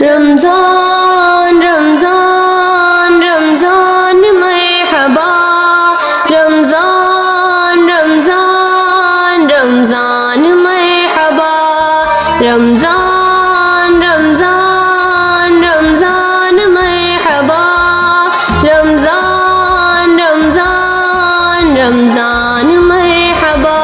رمضان رمضان رمضان مرحبا، رمضان رمضان رمضان مرحبا، رمضان رمضان رمضان مرحبا، رمضان رمضان رمضان مرحبا۔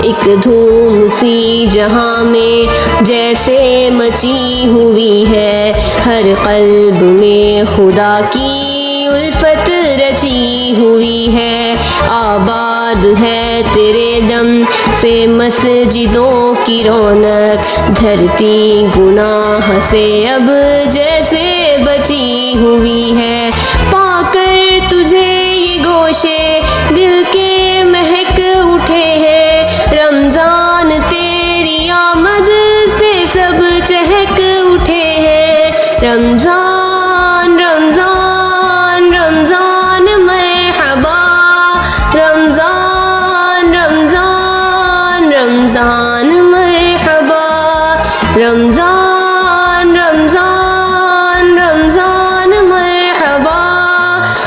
ایک دھوم سی جہاں میں جیسے مچی ہوئی ہے، ہر قلب میں خدا کی الفت رچی ہوئی ہے، آباد ہے تیرے دم سے مسجدوں کی رونق، دھرتی گناہ سے اب جیسے بچی ہوئی ہے، پا کر تجھے یہ گوشے دل کے مہک اٹھے ہیں، رمضان تیری آمد سے سب چہک اٹھے ہیں، رمضان رمضان رمضان مرحبا، رمضان رمضان رمضان مرحبا، رمضان رمضان رمضان مرحبا،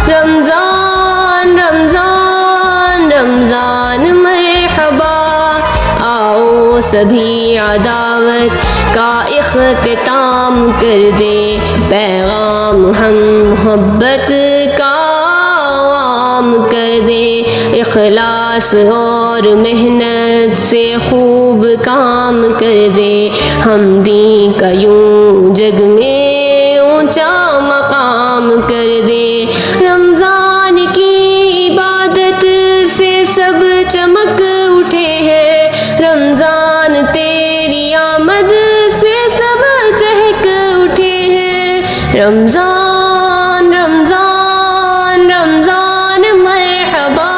رمضان رمضان رمضان مرحبا۔ آؤ سبھی عداوت کا اختتام کر دے، پیغام ہم محبت کا عام کر دے، اخلاص اور محنت سے خوب کام کر دے، ہم دین کا یوں جگ میں اونچا مقام کر دے، رمضان کی عبادت سے سب چمک اٹھے ہیں، رمضان تیری آمد سے سب چہک اٹھے ہیں، رمضان رمضان رمضان مرحبا،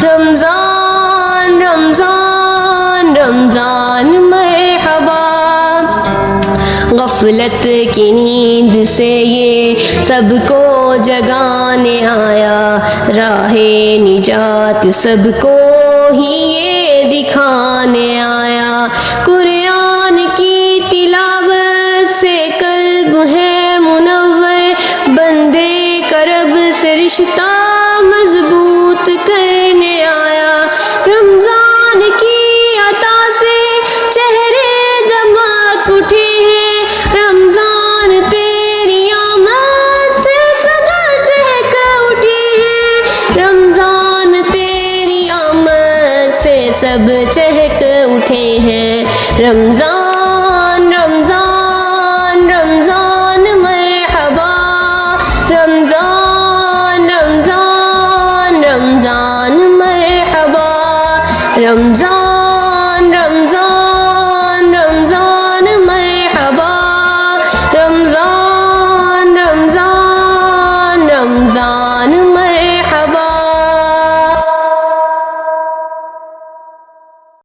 رمضان رمضان رمضان مرحبا۔ غفلت کی نیند سے یہ سب کو جگانے آیا، راہ نجات سب کو ہی یہ دکھانے آیا، قرآن کی تلاوت سے قلب ہے منور، بندے کا رب سے رشتہ مضبوط کرنے آیا، رمضان کی عطا سے چہرے دمک اٹھے ہیں، رمضان تیری آمد سے سب چہک اٹھے ہیں، رمضان تیری آمد سے سب چہک اٹھے ہیں، رمضان